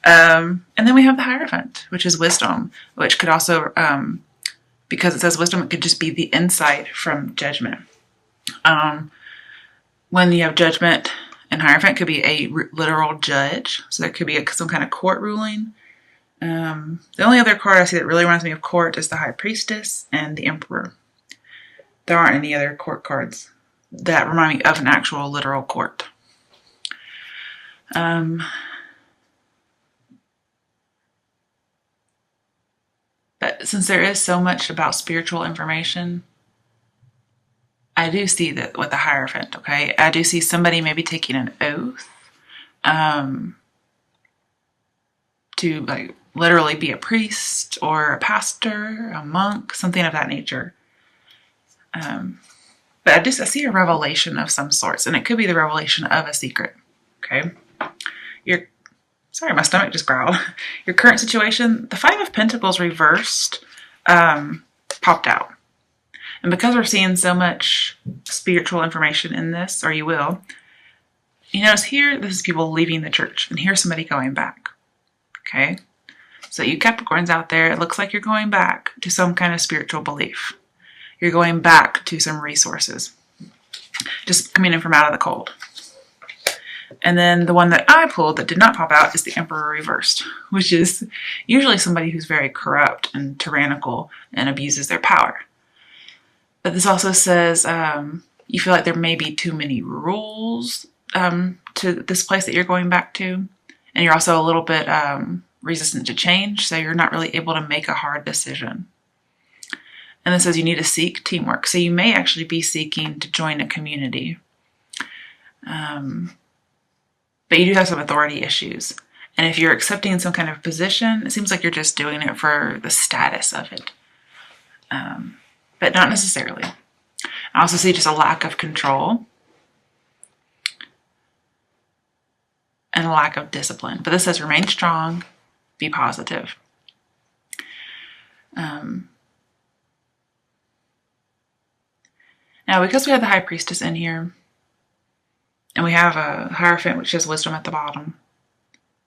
And then we have the Hierophant, which is wisdom, which could also, because it says wisdom, it could just be the insight from judgment. When you have judgment and Hierophant, could be a literal judge. So there could be some kind of court ruling. The only other card I see that really reminds me of court is the High Priestess and the Emperor. There aren't any other court cards that remind me of an actual literal court. But since there is so much about spiritual information, I do see that with the Hierophant, okay? I do see somebody maybe taking an oath to like literally be a priest or a pastor, a monk, something of that nature. But I see a revelation of some sorts, and it could be the revelation of a secret, okay? Sorry, my stomach just growled. Your current situation, the Five of Pentacles reversed, popped out. And because we're seeing so much spiritual information in this, or you will, you notice here, this is people leaving the church, and here's somebody going back, okay? So you Capricorns out there, it looks like you're going back to some kind of spiritual belief. You're going back to some resources, just coming in from out of the cold. And then the one that I pulled that did not pop out is the Emperor reversed, which is usually somebody who's very corrupt and tyrannical and abuses their power. But this also says you feel like there may be too many rules to this place that you're going back to. And you're also a little bit resistant to change, so you're not really able to make a hard decision. And this says you need to seek teamwork. So you may actually be seeking to join a community. But you do have some authority issues. And if you're accepting some kind of position, it seems like you're just doing it for the status of it. But not necessarily. I also see just a lack of control and a lack of discipline. But this says remain strong, be positive. Now, because we have the High Priestess in here, and we have a Hierophant, which has wisdom at the bottom,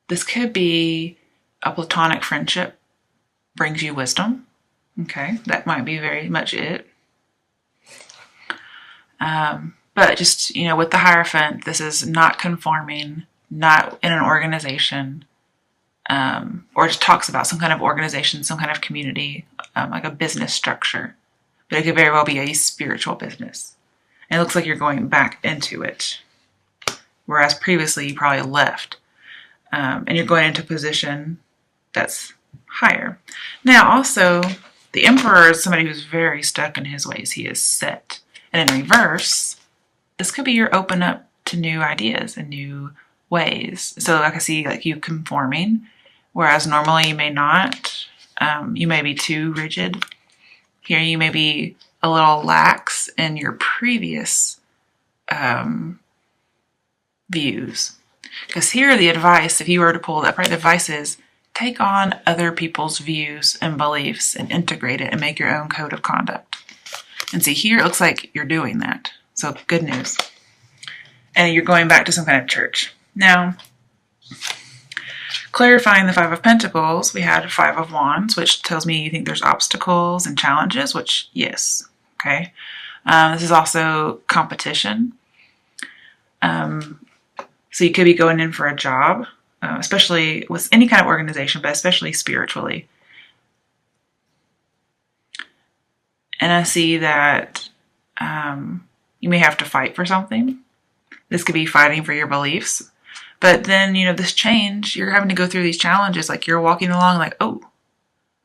this could be a platonic friendship brings you wisdom. Okay, that might be very much it. But just, with the Hierophant, this is not conforming, not in an organization, or just talks about some kind of organization, some kind of community, like a business structure. But it could very well be a spiritual business. And it looks like you're going back into it. Whereas previously you probably left. And you're going into a position that's higher. Now also, the Emperor is somebody who's very stuck in his ways. He is set. And in reverse, this could be your open up to new ideas and new ways. So like I see like you conforming, whereas normally you may not. You may be too rigid. Here you may be a little lax in your previous views. Because here the advice, if you were to pull that, right, the advice is take on other people's views and beliefs and integrate it and make your own code of conduct. And see, here it looks like you're doing that. So good news. And you're going back to some kind of church. Now, clarifying the Five of Pentacles, we had Five of Wands, which tells me you think there's obstacles and challenges, which, yes, okay. This is also competition. So you could be going in for a job, especially with any kind of organization, but especially spiritually. And I see that you may have to fight for something. This could be fighting for your beliefs. But then, this change, you're having to go through these challenges. Like you're walking along like, oh,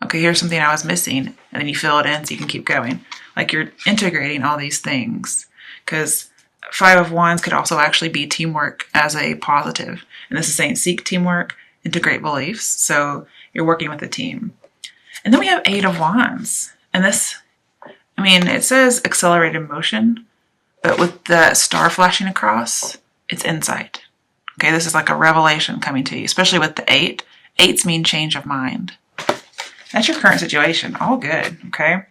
okay, here's something I was missing. And then you fill it in so you can keep going. Like you're integrating all these things. Because Five of Wands could also actually be teamwork as a positive. And this is saying seek teamwork, integrate beliefs. So you're working with a team. And then we have Eight of Wands. And this, it says accelerated motion. But with the star flashing across, it's insight. Okay, this is like a revelation coming to you, especially with the 8. 8s mean change of mind. That's your current situation. All good, okay?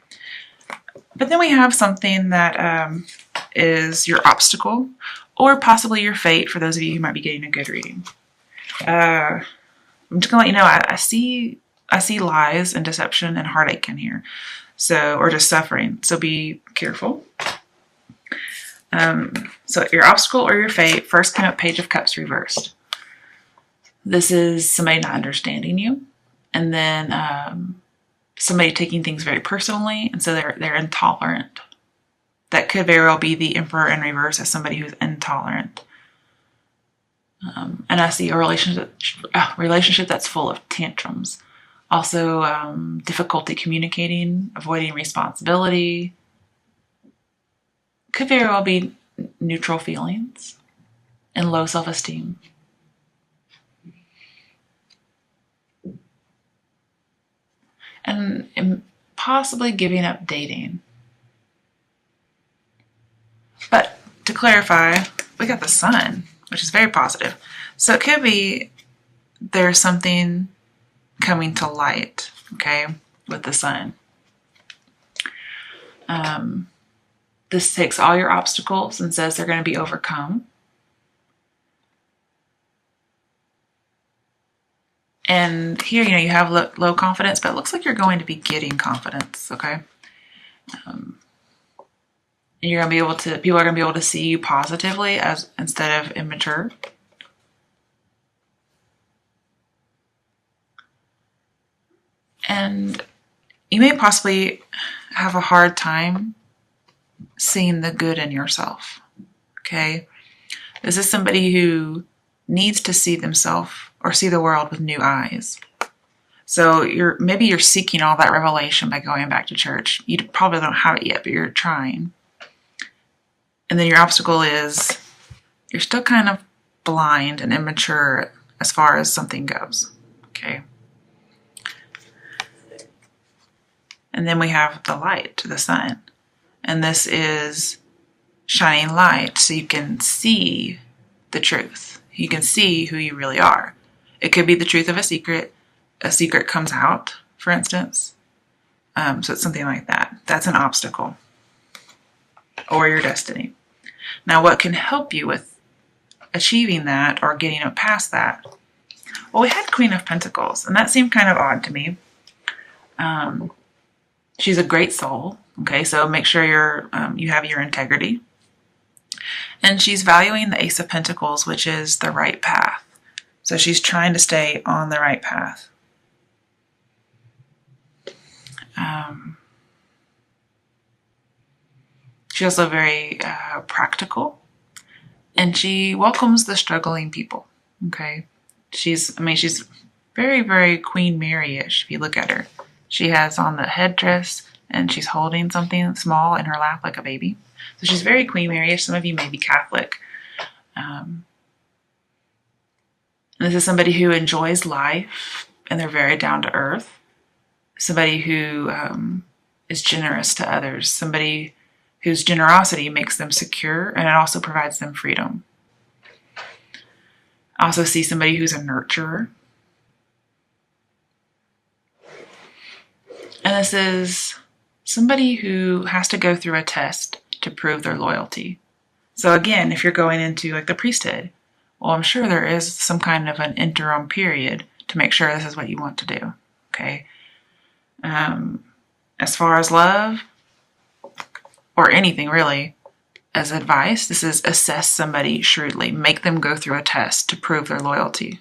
But then we have something that is your obstacle or possibly your fate for those of you who might be getting a good reading. I'm just gonna let you know, I see lies and deception and heartache in here. So, or just suffering. So be careful. So your obstacle or your fate first came up Page of Cups reversed. This is somebody not understanding you, and then somebody taking things very personally, and so they're intolerant. That could very well be the Emperor in reverse as somebody who's intolerant. And I see a relationship that's full of tantrums. Also, difficulty communicating, avoiding responsibility. Could very well be neutral feelings and low self-esteem. And possibly giving up dating. But to clarify, we got the Sun, which is very positive. So it could be there's something coming to light, okay, with the Sun. This takes all your obstacles and says they're going to be overcome. And here, you have low confidence, but it looks like you're going to be getting confidence, okay? You're going to be people are going to be able to see you positively instead of immature. And you may possibly have a hard time seeing the good in yourself, okay? This is somebody who needs to see themselves or see the world with new eyes. So maybe you're seeking all that revelation by going back to church. You probably don't have it yet, but you're trying. And then your obstacle is you're still kind of blind and immature as far as something goes, okay? And then we have the light, the Sun. And this is shining light so you can see the truth. You can see who you really are. It could be the truth of a secret. A secret comes out, for instance. So it's something like that. That's an obstacle. Or your destiny. Now, what can help you with achieving that or getting past that? Well, we had Queen of Pentacles, and that seemed kind of odd to me. She's a great soul. Okay, so make sure you have your integrity. And she's valuing the Ace of Pentacles, which is the right path. So she's trying to stay on the right path. She's also very practical. And she welcomes the struggling people. Okay, she's very, very Queen Mary-ish if you look at her. She has on the headdress, and she's holding something small in her lap like a baby. So she's very Queen Mary-ish. Some of you may be Catholic. And this is somebody who enjoys life, and they're very down to earth. Somebody who is generous to others. Somebody whose generosity makes them secure, and it also provides them freedom. I also see somebody who's a nurturer. And this is somebody who has to go through a test to prove their loyalty. So again, if you're going into like the priesthood, well, I'm sure there is some kind of an interim period to make sure this is what you want to do. Okay. As far as love or anything really, as advice, this is assess somebody shrewdly. Make them go through a test to prove their loyalty.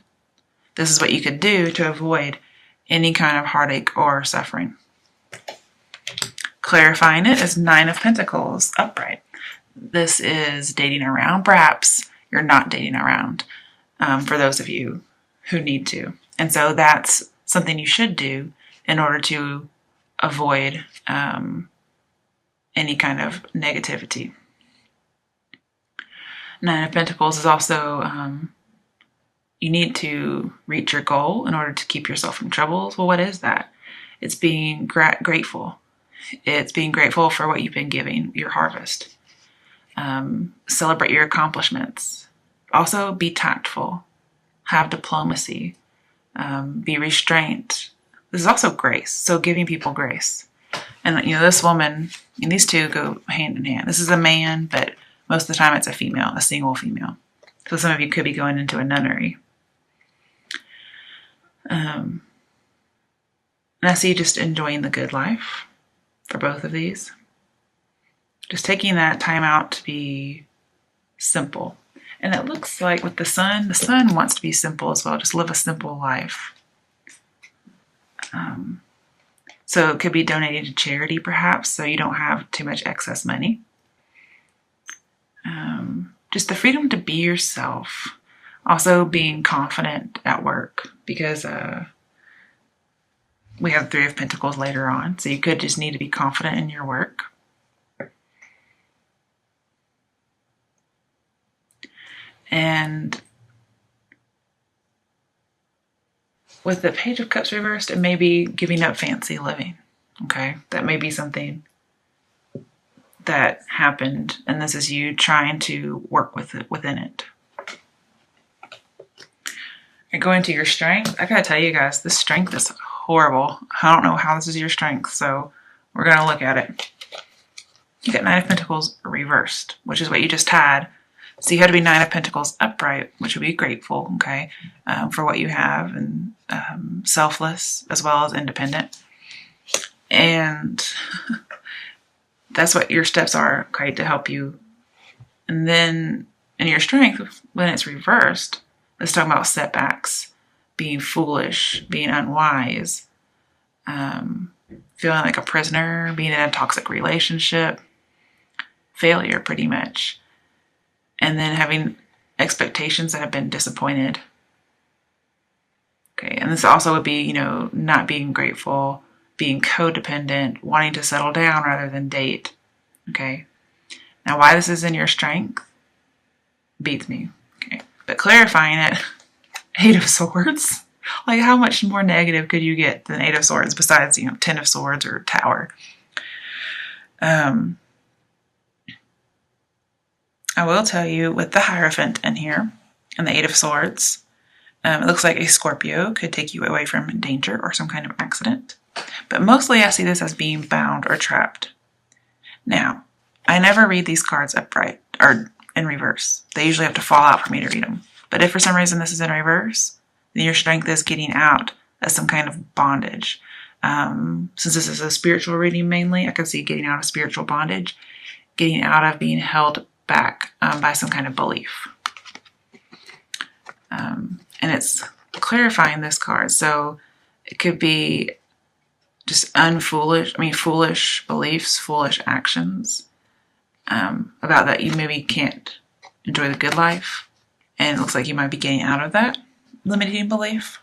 This is what you could do to avoid any kind of heartache or suffering. Clarifying it is Nine of Pentacles upright. This is dating around. Perhaps you're not dating around for those of you who need to. And so that's something you should do in order to avoid any kind of negativity. Nine of Pentacles is also you need to reach your goal in order to keep yourself from troubles. Well, what is that? It's being grateful. It's being grateful for what you've been giving, your harvest. Celebrate your accomplishments. Also, be tactful. Have diplomacy. Be restrained. This is also grace. So giving people grace. And, this woman, and these two go hand in hand. This is a man, but most of the time it's a female, a single female. So some of you could be going into a nunnery. And I see you just enjoying the good life for both of these. Just taking that time out to be simple. And it looks like with the sun wants to be simple as well. Just live a simple life. So it could be donating to charity, perhaps, so you don't have too much excess money. Just the freedom to be yourself. Also being confident at work, because we have 3 of Pentacles later on. So you could just need to be confident in your work. And with the Page of Cups reversed, it may be giving up fancy living. Okay, that may be something that happened, and this is you trying to work with it within it. And going to your strength, I gotta tell you guys, this strength is horrible. I don't know how this is your strength, so we're gonna look at it. You got 9 of Pentacles reversed, which is what you just had. So you had to be 9 of Pentacles upright, which would be grateful, okay, for what you have, and selfless as well as independent. And that's what your steps are, okay, to help you. And then in your strength, when it's reversed, let's talk about setbacks, being foolish, being unwise, feeling like a prisoner, being in a toxic relationship, failure pretty much. And then having expectations that have been disappointed. Okay, and this also would be, not being grateful, being codependent, wanting to settle down rather than date. Okay, now why this is in your strength beats me. Okay, but clarifying it, 8 of Swords. Like, how much more negative could you get than 8 of Swords besides, 10 of Swords or Tower? I will tell you, with the Hierophant in here and the 8 of Swords, it looks like a Scorpio could take you away from danger or some kind of accident. But mostly I see this as being bound or trapped. Now, I never read these cards upright or in reverse. They usually have to fall out for me to read them. But if for some reason this is in reverse, then your strength is getting out of some kind of bondage. Since this is a spiritual reading mainly, I could see getting out of spiritual bondage, getting out of being held back by some kind of belief. And it's clarifying this card. So it could be just foolish beliefs, foolish actions about that you maybe can't enjoy the good life. And it looks like you might be getting out of that limiting belief.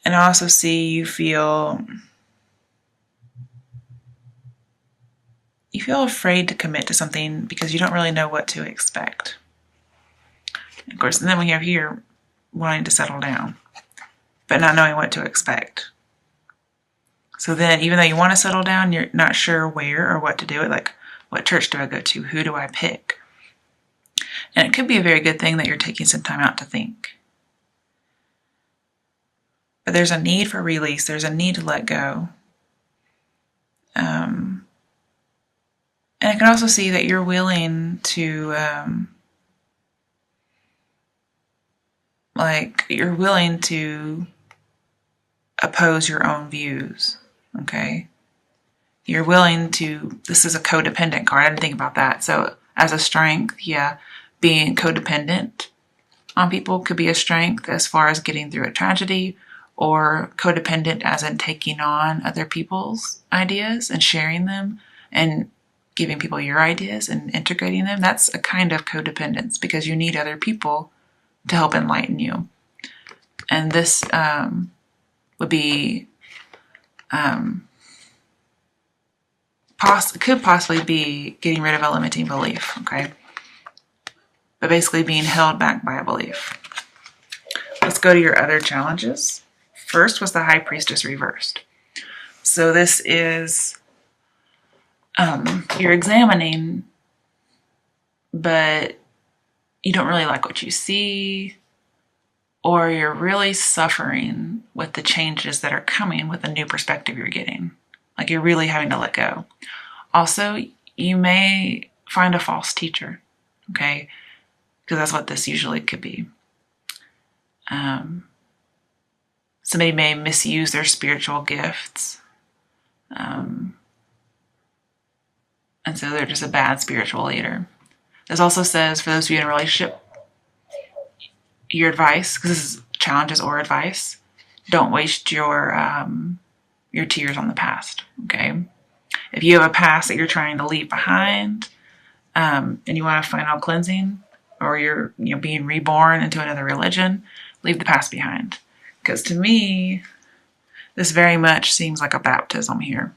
And I also see you feel afraid to commit to something because you don't really know what to expect. Of course, and then we have here wanting to settle down, but not knowing what to expect. So then, even though you want to settle down, you're not sure where or what to do. Like, what church do I go to? Who do I pick? And it could be a very good thing that you're taking some time out to think. But there's a need for release. There's a need to let go. And I can also see that you're willing to, you're willing to oppose your own views, okay? You're willing to, this is a codependent card, I didn't think about that. So as a strength, yeah, being codependent on people could be a strength as far as getting through a tragedy, or codependent as in taking on other people's ideas and sharing them and giving people your ideas and integrating them. That's a kind of codependence because you need other people to help enlighten you. And this would be, could possibly be getting rid of a limiting belief, okay? But basically being held back by a belief. Let's go to your other challenges. First was the High Priestess reversed. So this is, you're examining, but you don't really like what you see, or you're really suffering with the changes that are coming with the new perspective you're getting. Like, you're really having to let go. Also, you may find a false teacher, okay? because that's what this usually could be. Somebody may misuse their spiritual gifts. And so they're just a bad spiritual leader. This also says, for those of you in a relationship, your advice, because this is challenges or advice, don't waste your tears on the past, okay? If you have a past that you're trying to leave behind, and you want a final cleansing, or you're being reborn into another religion, leave the past behind. Because to me, this very much seems like a baptism here.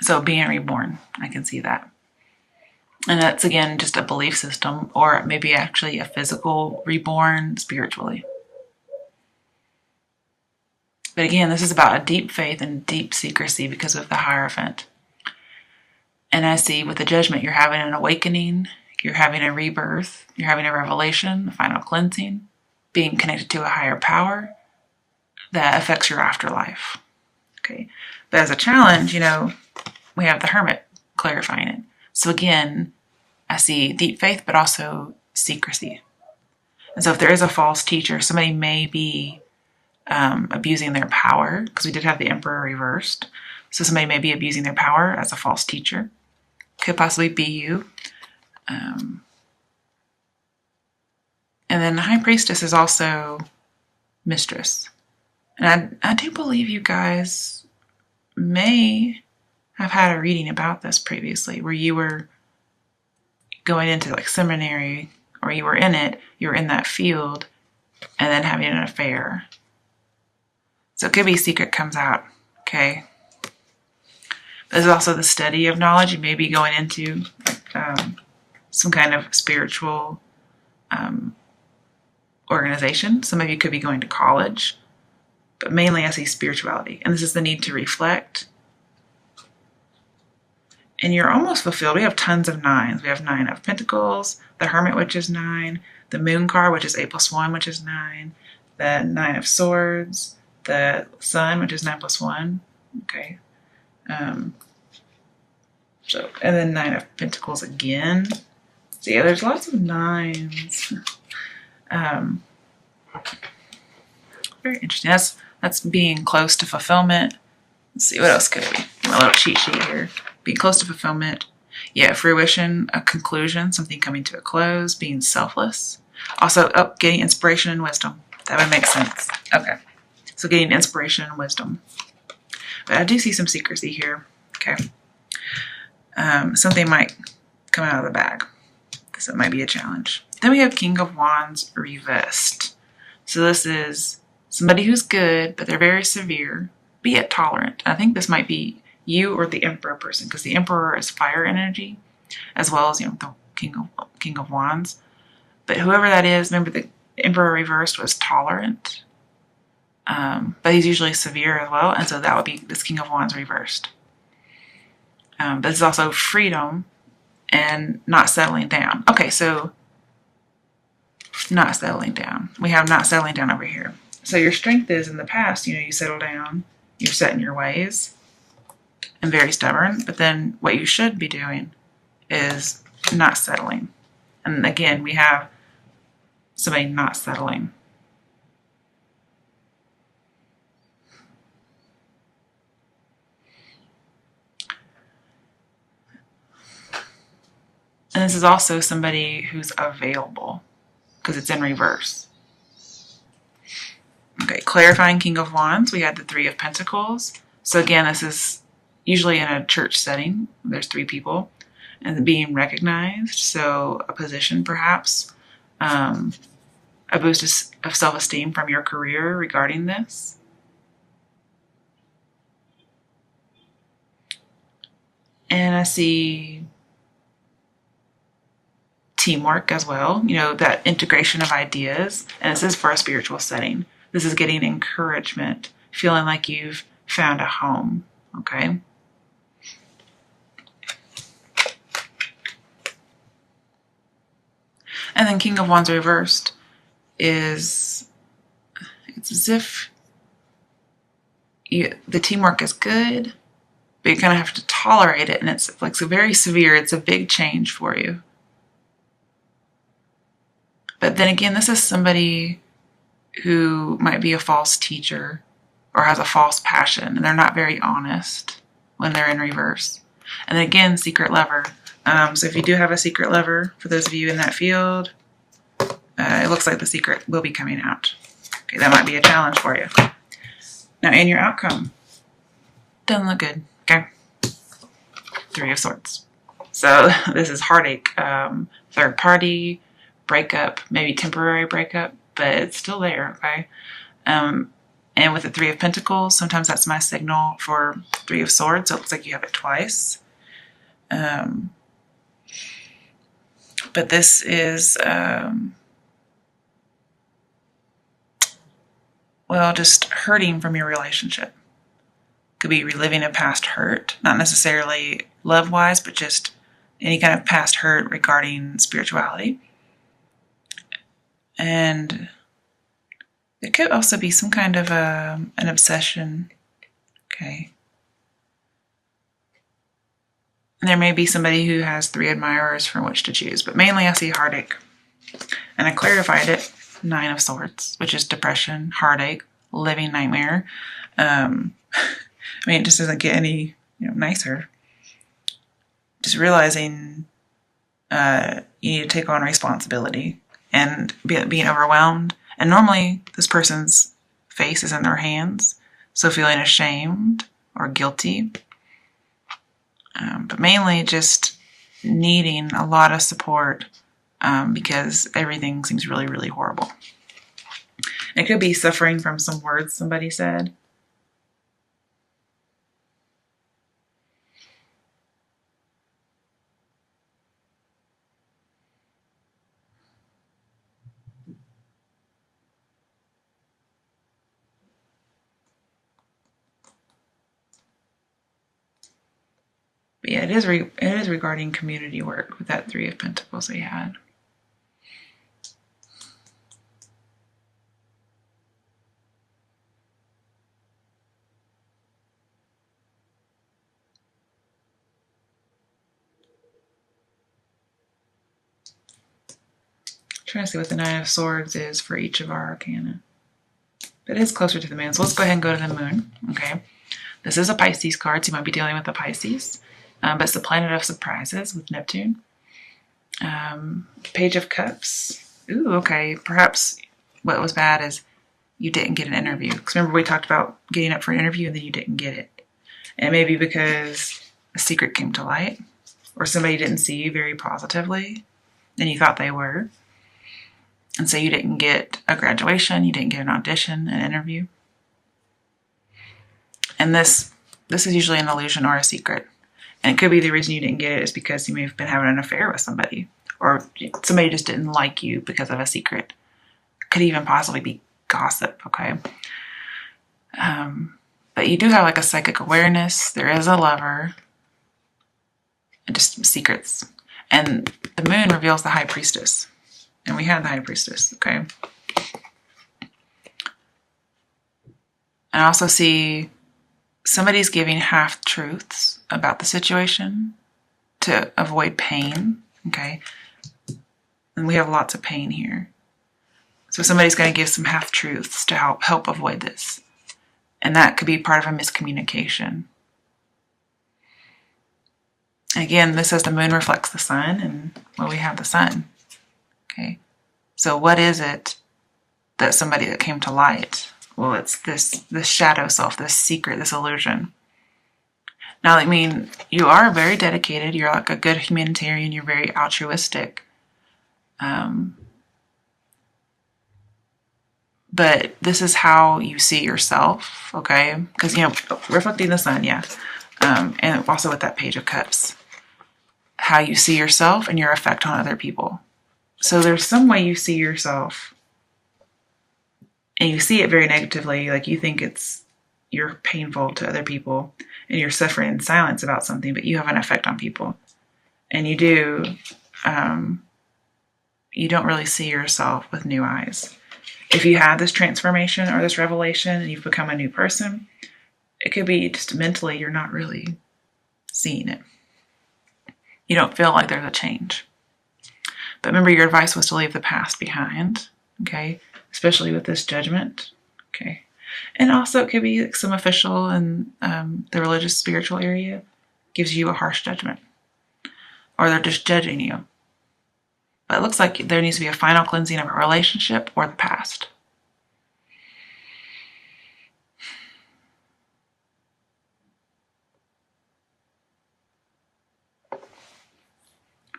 So being reborn, I can see that. And that's, again, just a belief system, or maybe actually a physical reborn spiritually. But again, this is about a deep faith and deep secrecy because of the Hierophant. And I see with the Judgment, you're having an awakening, you're having a rebirth, you're having a revelation, a final cleansing, being connected to a higher power that affects your afterlife. Okay. But as a challenge, we have the Hermit clarifying it. So again, I see deep faith, but also secrecy. And so if there is a false teacher, somebody may be abusing their power, because we did have the Emperor reversed. So somebody may be abusing their power as a false teacher. Could possibly be you. And then the High Priestess is also mistress. And I do believe you guys may have had a reading about this previously, where you were going into like seminary, or you were in that field, and then having an affair. So it could be a secret comes out, okay? There's also the study of knowledge. You may be going into some kind of spiritual organization. Some of you could be going to college, but mainly I see spirituality. And this is the need to reflect. And you're almost fulfilled. We have tons of 9s. We have 9 of Pentacles, the Hermit, which is 9, the Moon card, which is 8+1, which is 9, the 9 of Swords, the Sun, which is 9+1. Okay. And then 9 of Pentacles again. So yeah, there's lots of 9s. Very interesting. That's being close to fulfillment. Let's see, what else could it be? My little cheat sheet here. Being close to fulfillment. Yeah, fruition, a conclusion, something coming to a close, being selfless. Also, getting inspiration and wisdom. That would make sense. Okay. So getting inspiration and wisdom. But I do see some secrecy here. Okay. Something might come out of the bag. So it might be a challenge. Then we have King of Wands reversed. So this is somebody who's good, but they're very severe, be yet tolerant. I think this might be you or the Emperor person, because the Emperor is fire energy, as well as, the King of Wands. But whoever that is, remember the Emperor reversed was tolerant, but he's usually severe as well, and so that would be this King of Wands reversed. But this is also freedom and not settling down. Okay, so not settling down. We have not settling down over here. So your strength is in the past, you settle down, you're set in your ways, and very stubborn. But then what you should be doing is not settling. And again, we have somebody not settling. And this is also somebody who's available, because it's in reverse. Okay, clarifying King of Wands, we had the 3 of Pentacles. So again, this is usually in a church setting. There's 3 people, and being recognized. So a position, perhaps, a boost of self-esteem from your career regarding this. And I see teamwork as well, that integration of ideas. And this is for a spiritual setting. This is getting encouragement, feeling like you've found a home, okay? And then King of Wands reversed it's as if the teamwork is good, but you kind of have to tolerate it, and it's like very severe. It's a big change for you. But then again, this is somebody who might be a false teacher or has a false passion, and they're not very honest when they're in reverse. And then again, secret lover. So if you do have a secret lover, for those of you in that field, it looks like the secret will be coming out. Okay, that might be a challenge for you. Now, in your outcome, doesn't look good. Okay, 3 of Swords. So this is heartache, third party, breakup, maybe temporary breakup, but it's still there, okay? And with the 3 of Pentacles, sometimes that's my signal for 3 of Swords. So it looks like you have it twice. But this is, well, just hurting from your relationship. Could be reliving a past hurt, not necessarily love-wise, but just any kind of past hurt regarding spirituality. And it could also be some kind of an obsession, okay? And there may be somebody who has 3 admirers from which to choose, but mainly I see heartache. And I clarified it, 9 of Swords, which is depression, heartache, living nightmare. I mean, it just doesn't get any nicer. Just realizing you need to take on responsibility and being overwhelmed. And normally this person's face is in their hands, so feeling ashamed or guilty. But mainly just needing a lot of support because everything seems really, really horrible. It could be suffering from some words somebody said. But yeah, it is regarding community work with that 3 of Pentacles we had. Trying to see what the 9 of Swords is for each of our arcana. But it is closer to the moon, so let's go ahead and go to the moon. Okay, this is a Pisces card, so you might be dealing with a Pisces. But it's the planet of surprises with Neptune. Page of Cups. Ooh, okay. Perhaps what was bad is you didn't get an interview. Because remember we talked about getting up for an interview and then you didn't get it. And maybe because a secret came to light or somebody didn't see you very positively and you thought they were. And so you didn't get a graduation, you didn't get an audition, an interview. And this is usually an illusion or a secret. And it could be the reason you didn't get it is because you may have been having an affair with somebody. Or somebody just didn't like you because of a secret. Could even possibly be gossip, okay? But you do have like a psychic awareness. There is a lover. And just secrets. And the moon reveals the High Priestess. And we had the High Priestess, okay? I also see somebody's giving half-truths about the situation to avoid pain, okay? And we have lots of pain here. So somebody's going to give some half-truths to help avoid this. And that could be part of a miscommunication. Again, this says the moon reflects the sun, and well, we have the sun, okay? So what is it that somebody that came to light? Well, it's this shadow self, this secret, this illusion. Now, I mean, you are very dedicated. You're like a good humanitarian. You're very altruistic. But this is how you see yourself, okay? Because, reflecting the sun, yeah. And also with that Page of Cups. How you see yourself and your effect on other people. So there's some way you see yourself and you see it very negatively, like you think you're painful to other people and you're suffering in silence about something, but you have an effect on people. And you don't really see yourself with new eyes. If you have this transformation or this revelation and you've become a new person, it could be just mentally you're not really seeing it. You don't feel like there's a change. But remember, your advice was to leave the past behind, okay? Especially with this judgment, okay? And also it could be like some official in the religious spiritual area gives you a harsh judgment, or they're just judging you. But it looks like there needs to be a final cleansing of a relationship or the past.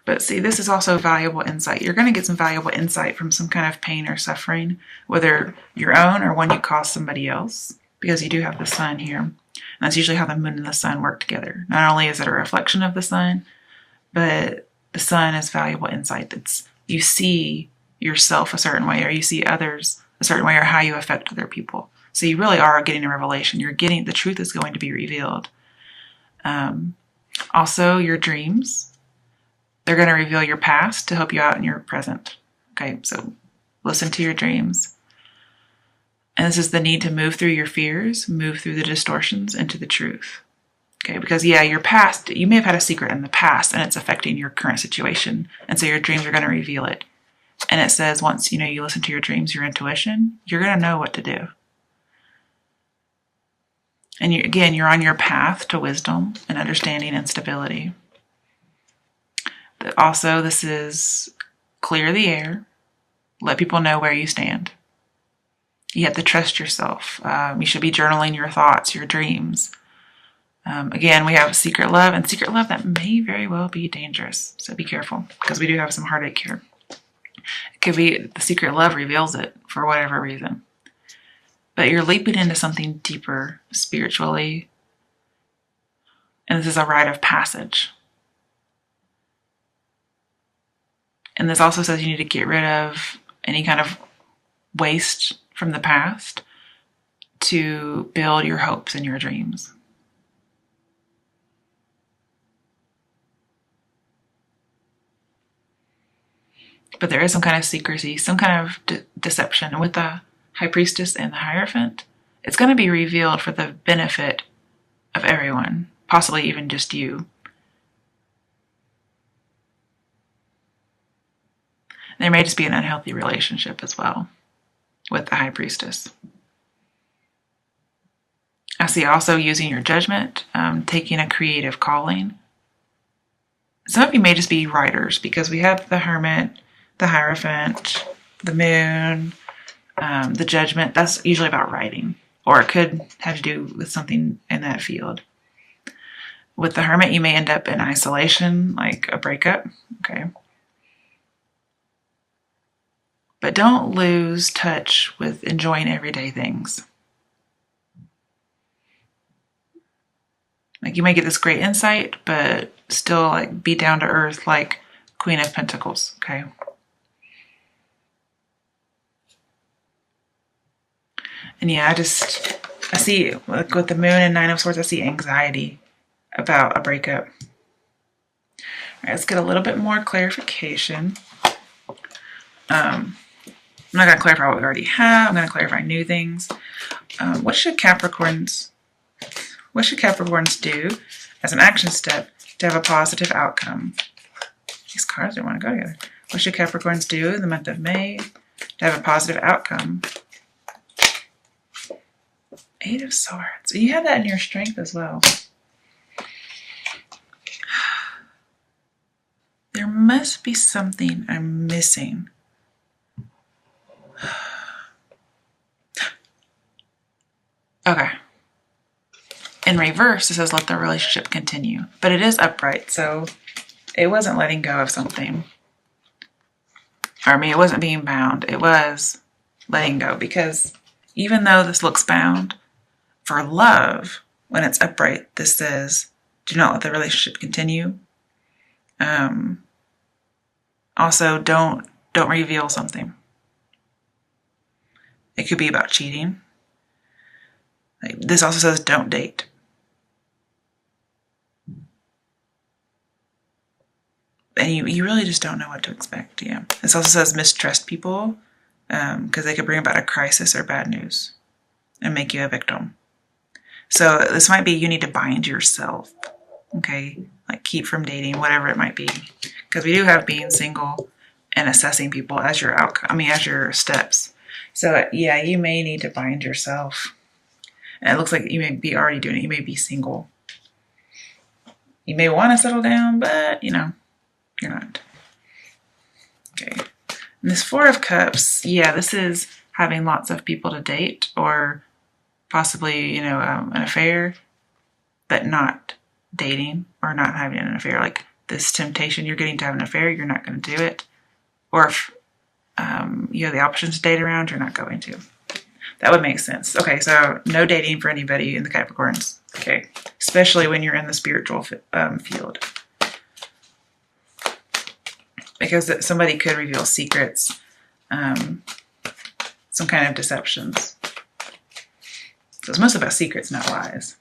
But see, this is also valuable insight. You're going to get some valuable insight from some kind of pain or suffering, whether your own or one you caused somebody else, because you do have the sun here. And that's usually how the moon and the sun work together. Not only is it a reflection of the sun, but the sun is valuable insight. That's, you see yourself a certain way, or you see others a certain way, or how you affect other people. So you really are getting a revelation. You're getting, the truth is going to be revealed. Also, your dreams. They're going to reveal your past to help you out in your present. Okay, so listen to your dreams. And this is the need to move through your fears, move through the distortions into the truth. Okay, because yeah, your past, you may have had a secret in the past and it's affecting your current situation. And so your dreams are going to reveal it. And it says once, you listen to your dreams, your intuition, you're going to know what to do. And you're on your path to wisdom and understanding and stability. But also, this is clear the air. Let people know where you stand. You have to trust yourself. You should be journaling your thoughts, your dreams. Again, we have secret love, and secret love that may very well be dangerous. So be careful, because we do have some heartache here. It could be the secret love reveals it for whatever reason. But you're leaping into something deeper spiritually. And this is a rite of passage. And this also says you need to get rid of any kind of waste from the past to build your hopes and your dreams. But there is some kind of secrecy, some kind of deception. And with the High Priestess and the Hierophant, it's going to be revealed for the benefit of everyone, possibly even just you. There may just be an unhealthy relationship as well with the High Priestess. I see also using your judgment, taking a creative calling. Some of you may just be writers, because we have the Hermit, the Hierophant, the Moon, the Judgment. That's usually about writing, or it could have to do with something in that field. With the Hermit, you may end up in isolation, like a breakup. Okay. But don't lose touch with enjoying everyday things. Like, you may get this great insight, but still like be down to earth like Queen of Pentacles, okay? And yeah, I see, like with the Moon and Nine of Swords, I see anxiety about a breakup. All right, let's get a little bit more clarification. I'm not going to clarify what we already have. I'm going to clarify new things. What should Capricorns do as an action step to have a positive outcome? These cards don't want to go together. What should Capricorns do in the month of May to have a positive outcome? Eight of Swords. You have that in your strength as well. There must be something I'm missing. Okay. In reverse, it says let the relationship continue. But it is upright, so it wasn't letting go of something. Or, I mean, it wasn't being bound. It was letting go. Because even though this looks bound, for love, when it's upright, this says do not let the relationship continue. Also, don't reveal something. It could be about cheating. Like, this also says don't date. And you really just don't know what to expect, yeah. This also says mistrust people, because they could bring about a crisis or bad news and make you a victim. So this might be you need to bind yourself, okay? Like keep from dating, whatever it might be. Because we do have being single, and assessing people as your outcome. I mean, as your steps. So yeah, you may need to find yourself. And it looks like you may be already doing it. You may be single. You may want to settle down, but you know, you're not. Okay. And this Four of Cups, yeah, this is having lots of people to date, or possibly, you know, an affair, but not dating or not having an affair. Like this temptation you're getting to have an affair, you're not going to do it. Or if you have the option to date around, you're not going to. That would make sense. Okay, so no dating for anybody in the Capricorns. Okay, especially when you're in the spiritual field. Because somebody could reveal secrets, some kind of deceptions. So it's most about secrets, not lies.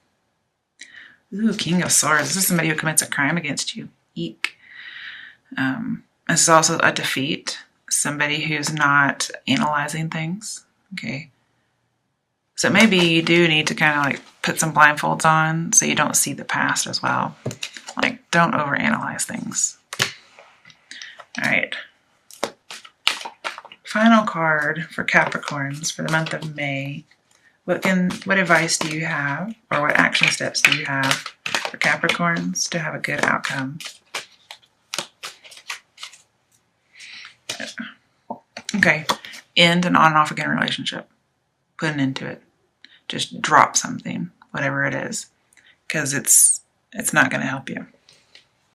Ooh, King of Swords. This is somebody who commits a crime against you. Eek. This is also a defeat. Somebody who's not analyzing things. Okay. So maybe you do need to kind of like put some blindfolds on so you don't see the past as well. Like, don't overanalyze things. All right. Final card for Capricorns for the month of May. What advice do you have, or what action steps do you have for Capricorns to have a good outcome? Okay. End an on and off again relationship. Put an end to it. Just drop something, whatever it is, because it's not going to help you.